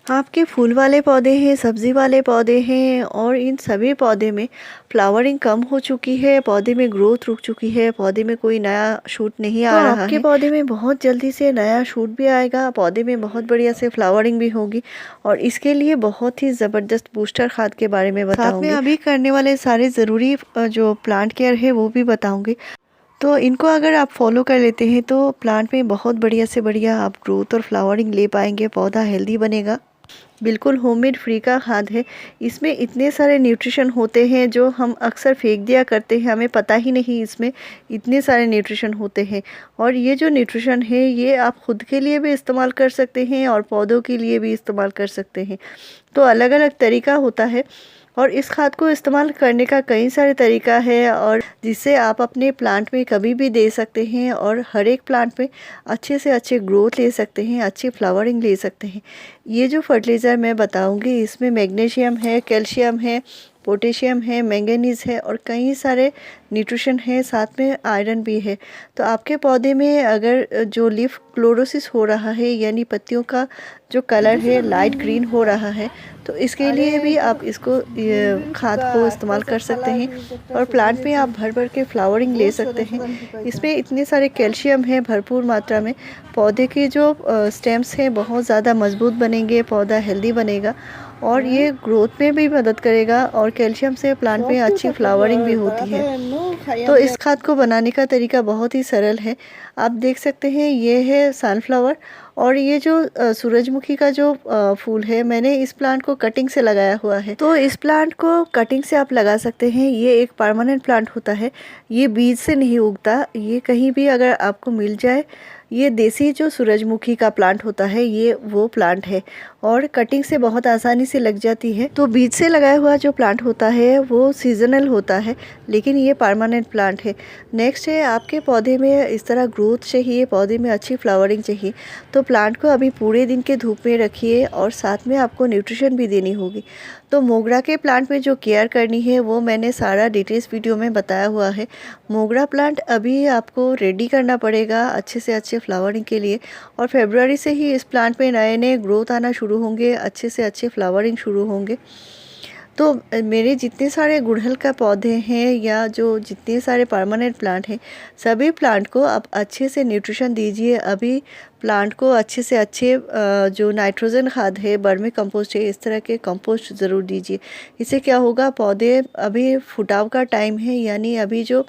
आपके फूल वाले पौधे हैं, सब्ज़ी वाले पौधे हैं और इन सभी पौधे में फ्लावरिंग कम हो चुकी है, पौधे में ग्रोथ रुक चुकी है, पौधे में कोई नया शूट नहीं आ रहा आपके है। पौधे में बहुत जल्दी से नया शूट भी आएगा, पौधे में बहुत बढ़िया से फ्लावरिंग भी होगी और इसके लिए बहुत ही ज़बरदस्त बूस्टर खाद के बारे में बताऊंगी। साथ में अभी करने वाले सारे ज़रूरी जो प्लांट केयर है वो भी बताऊँगी। तो इनको अगर आप फॉलो कर लेते हैं तो प्लांट में बहुत बढ़िया से बढ़िया आप ग्रोथ और फ्लावरिंग ले पाएंगे, पौधा हेल्दी बनेगा। बिल्कुल होममेड फ्री का खाद है। इसमें इतने सारे न्यूट्रिशन होते हैं जो हम अक्सर फेंक दिया करते हैं, हमें पता ही नहीं इसमें इतने सारे न्यूट्रिशन होते हैं। और ये जो न्यूट्रिशन है ये आप खुद के लिए भी इस्तेमाल कर सकते हैं और पौधों के लिए भी इस्तेमाल कर सकते हैं। तो अलग अलग तरीका होता है और इस खाद को इस्तेमाल करने का कई सारे तरीका है और जिससे आप अपने प्लांट में कभी भी दे सकते हैं और हर एक प्लांट में अच्छे से अच्छे ग्रोथ ले सकते हैं, अच्छी फ्लावरिंग ले सकते हैं। ये जो फर्टिलाइज़र मैं बताऊंगी इसमें मैग्नीशियम है, कैल्शियम है, पोटेशियम है, मैंगनीज़ है और कई सारे न्यूट्रिशन है, साथ में आयरन भी है। तो आपके पौधे में अगर जो लीफ क्लोरोसिस हो रहा है यानी पत्तियों का जो कलर है लाइट ग्रीन हो रहा है तो इसके लिए भी आप इसको खाद को इस्तेमाल कर सकते हैं और प्लांट में आप भर भर के फ्लावरिंग ले सकते हैं। इसमें इतने सारे कैल्शियम है भरपूर मात्रा में, पौधे के जो स्टेम्स हैं बहुत ज़्यादा मजबूत बनेंगे, पौधा हेल्दी बनेगा और ये ग्रोथ में भी मदद करेगा और कैल्शियम से प्लांट में अच्छी फ्लावरिंग भी होती है। तो इस खाद को बनाने का तरीका बहुत ही सरल है। आप देख सकते हैं ये है सनफ्लावर और ये जो सूरजमुखी का जो फूल है मैंने इस प्लांट को कटिंग से लगाया हुआ है। तो इस प्लांट को कटिंग से आप लगा सकते हैं। ये एक परमानेंट प्लांट होता है, ये बीज से नहीं उगता, ये कहीं भी अगर आपको मिल जाए। ये देसी जो सूरजमुखी का प्लांट होता है ये वो प्लांट है और कटिंग से बहुत आसानी से लग जाती है। तो बीज से लगाया हुआ जो प्लांट होता है वो सीजनल होता है लेकिन ये परमानेंट प्लांट है। नेक्स्ट है आपके पौधे में इस तरह ग्रोथ चाहिए, पौधे में अच्छी फ्लावरिंग चाहिए तो प्लांट को अभी पूरे दिन के धूप में रखिए और साथ में आपको न्यूट्रिशन भी देनी होगी। तो मोगरा के प्लांट में जो केयर करनी है वो मैंने सारा डिटेल्स वीडियो में बताया हुआ है। मोगरा प्लांट अभी आपको रेडी करना पड़ेगा अच्छे से अच्छे फ्लावरिंग के लिए और फरवरी से ही इस प्लांट में नए नए ग्रोथ आना शुरू होंगे, अच्छे से अच्छे फ्लावरिंग शुरू होंगे। तो मेरे जितने सारे गुड़हल का पौधे हैं या जो जितने सारे परमानेंट प्लांट हैं सभी प्लांट को आप अच्छे से न्यूट्रिशन दीजिए। अभी प्लांट को अच्छे से अच्छे जो नाइट्रोजन खाद है, वर्मी कंपोस्ट है, इस तरह के कंपोस्ट ज़रूर दीजिए। इससे क्या होगा, पौधे अभी फुटाव का टाइम है यानी अभी जो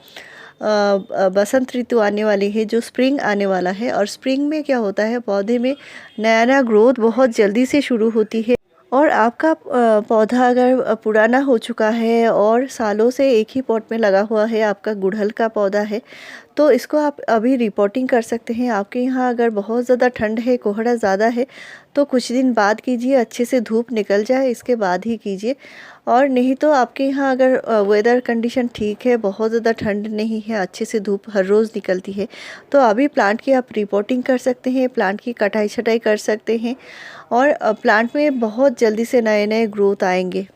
बसंत ऋतु आने वाली है, जो स्प्रिंग आने वाला है और स्प्रिंग में क्या होता है पौधे में नया नया ग्रोथ बहुत जल्दी से शुरू होती है। और आपका पौधा अगर पुराना हो चुका है और सालों से एक ही पॉट में लगा हुआ है, आपका गुड़हल का पौधा है, तो इसको आप अभी रिपोर्टिंग कर सकते हैं। आपके यहाँ अगर बहुत ज़्यादा ठंड है, कोहरा ज़्यादा है तो कुछ दिन बाद कीजिए, अच्छे से धूप निकल जाए इसके बाद ही कीजिए। और नहीं तो आपके यहाँ अगर वेदर कंडीशन ठीक है, बहुत ज़्यादा ठंड नहीं है, अच्छे से धूप हर रोज़ निकलती है तो अभी प्लांट की आप रिपोर्टिंग कर सकते हैं, प्लांट की कटाई छटाई कर सकते हैं और प्लांट में बहुत जल्दी से नए नए ग्रोथ आएंगे।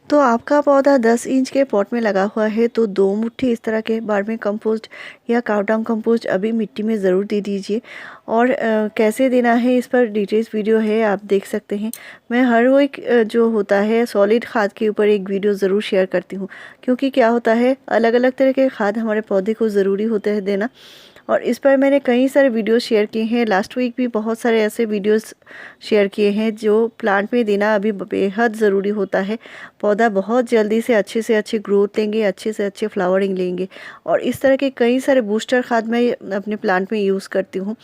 तो आपका पौधा 10 इंच के पॉट में लगा हुआ है तो 2 मुट्ठी इस तरह के वर्मी कंपोस्ट या काउडांग कंपोस्ट अभी मिट्टी में ज़रूर दे दीजिए। और कैसे देना है इस पर डिटेल्स वीडियो है, आप देख सकते हैं। मैं हर वो एक जो होता है सॉलिड खाद के ऊपर एक वीडियो ज़रूर शेयर करती हूँ, क्योंकि क्या होता है अलग अलग तरह के खाद हमारे पौधे को ज़रूरी होते हैं देना और इस पर मैंने कई सारे वीडियोस शेयर किए हैं। लास्ट वीक भी बहुत सारे ऐसे वीडियोस शेयर किए हैं जो प्लांट में देना अभी बेहद ज़रूरी होता है। पौधा बहुत जल्दी से अच्छे ग्रोथ लेंगे, अच्छे से अच्छे फ्लावरिंग लेंगे और इस तरह के कई सारे बूस्टर खाद मैं अपने प्लांट में यूज़ करती हूँ।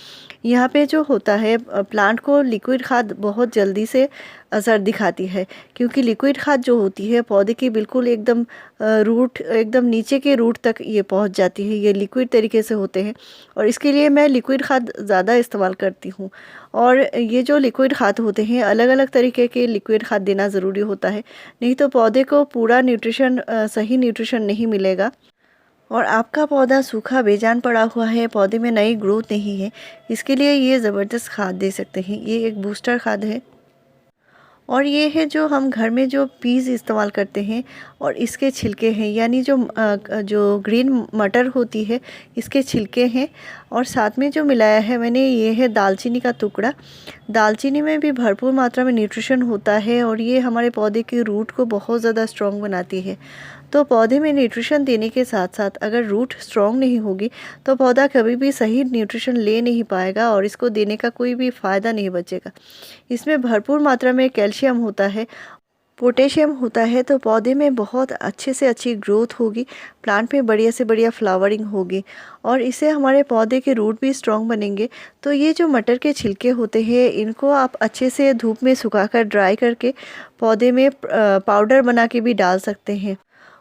यहाँ पे जो होता है प्लांट को लिक्विड खाद बहुत जल्दी से असर दिखाती है, क्योंकि लिक्विड खाद जो होती है पौधे की बिल्कुल एकदम रूट एकदम नीचे के रूट तक ये पहुँच जाती है, ये लिक्विड तरीके से होते हैं और इसके लिए मैं लिक्विड खाद ज़्यादा इस्तेमाल करती हूँ। और ये जो लिक्विड खाद होते हैं अलग अलग तरीके के लिक्विड खाद देना ज़रूरी होता है, नहीं तो पौधे को पूरा न्यूट्रिशन सही न्यूट्रिशन नहीं मिलेगा। और आपका पौधा सूखा बेजान पड़ा हुआ है, पौधे में नई ग्रोथ नहीं है, इसके लिए ये ज़बरदस्त खाद दे सकते हैं। ये एक बूस्टर खाद है और ये है जो हम घर में जो पीस इस्तेमाल करते हैं और इसके छिलके हैं, यानी जो ग्रीन मटर होती है इसके छिलके हैं। और साथ में जो मिलाया है मैंने ये है दालचीनी का टुकड़ा। दालचीनी में भी भरपूर मात्रा में न्यूट्रिशन होता है और ये हमारे पौधे की रूट को बहुत ज़्यादा स्ट्रॉन्ग बनाती है। तो पौधे में न्यूट्रिशन देने के साथ साथ अगर रूट स्ट्रॉन्ग नहीं होगी तो पौधा कभी भी सही न्यूट्रिशन ले नहीं पाएगा और इसको देने का कोई भी फ़ायदा नहीं बचेगा। इसमें भरपूर मात्रा में कैल्शियम होता है, पोटेशियम होता है, तो पौधे में बहुत अच्छे से अच्छी ग्रोथ होगी, प्लांट में बढ़िया से बढ़िया फ्लावरिंग होगी और इससे हमारे पौधे के रूट भी स्ट्रॉन्ग बनेंगे। तो ये जो मटर के छिलके होते हैं इनको आप अच्छे से धूप में सुखाकर ड्राई करके पौधे में पाउडर बना के भी डाल सकते हैं।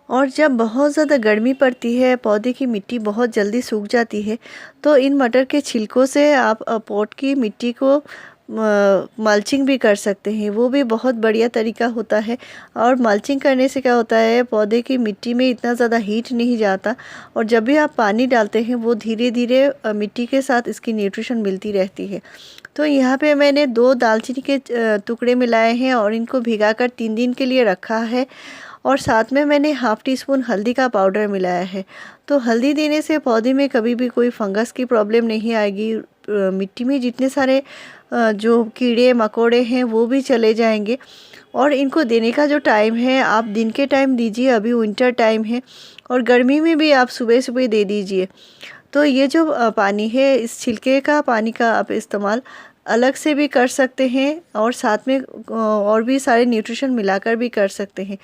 और जब बहुत ज़्यादा गर्मी पड़ती है, पौधे की मिट्टी बहुत जल्दी सूख जाती है, तो इन मटर के छिलकों से आप पॉट की मिट्टी को मल्चिंग भी कर सकते हैं। वो भी बहुत बढ़िया तरीका होता है। और मल्चिंग करने से क्या होता है, पौधे की मिट्टी में इतना ज़्यादा हीट नहीं जाता और जब भी आप पानी डालते हैं वो धीरे धीरे मिट्टी के साथ इसकी न्यूट्रिशन मिलती रहती है। तो यहाँ पे मैंने 2 दालचीनी के टुकड़े मिलाए हैं और इनको भिगाकर 3 दिन के लिए रखा है और साथ में मैंने हाफ़ टी स्पून हल्दी का पाउडर मिलाया है। तो हल्दी देने से पौधे में कभी भी कोई फंगस की प्रॉब्लम नहीं आएगी। मिट्टी में जितने सारे जो कीड़े मकोड़े हैं वो भी चले जाएंगे। और इनको देने का जो टाइम है आप दिन के टाइम दीजिए, अभी विंटर टाइम है, और गर्मी में भी आप सुबह सुबह दे दीजिए। तो ये जो पानी है, इस छिलके का पानी का आप इस्तेमाल अलग से भी कर सकते हैं और साथ में और भी सारे न्यूट्रिशन मिलाकर भी कर सकते हैं।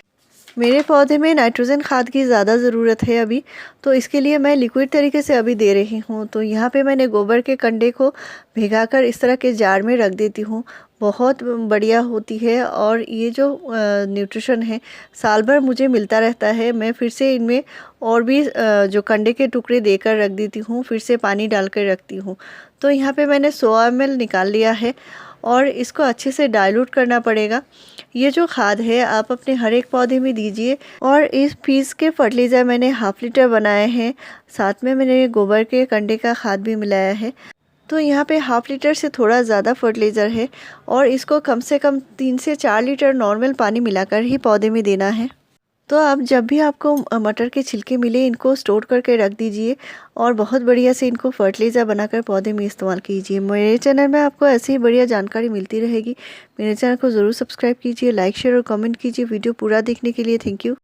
मेरे पौधे में नाइट्रोजन खाद की ज़्यादा ज़रूरत है अभी, तो इसके लिए मैं लिक्विड तरीके से अभी दे रही हूँ। तो यहाँ पे मैंने गोबर के कंडे को भिगाकर इस तरह के जार में रख देती हूँ। बहुत बढ़िया होती है और ये जो न्यूट्रिशन है साल भर मुझे मिलता रहता है। मैं फिर से इनमें और भी जो कंडे के टुकड़े देकर रख देती हूँ, फिर से पानी डाल कर रखती हूँ। तो यहाँ पे मैंने 100 ml निकाल लिया है और इसको अच्छे से डाइल्यूट करना पड़ेगा। ये जो खाद है आप अपने हर एक पौधे में दीजिए। और इस पीस के फर्टिलाइज़र मैंने हाफ़ लीटर बनाए हैं, साथ में मैंने गोबर के कंडे का खाद भी मिलाया है। तो यहाँ पे हाफ़ लीटर से थोड़ा ज़्यादा फर्टिलाइज़र है और इसको कम से कम 3 से 4 लीटर नॉर्मल पानी मिलाकर ही पौधे में देना है। तो अब जब भी आपको मटर के छिलके मिले इनको स्टोर करके रख दीजिए और बहुत बढ़िया से इनको फर्टिलाइज़र बनाकर पौधे में इस्तेमाल कीजिए। मेरे चैनल में आपको ऐसी ही बढ़िया जानकारी मिलती रहेगी। मेरे चैनल को ज़रूर सब्सक्राइब कीजिए, लाइक शेयर और कमेंट कीजिए। वीडियो पूरा देखने के लिए थैंक यू।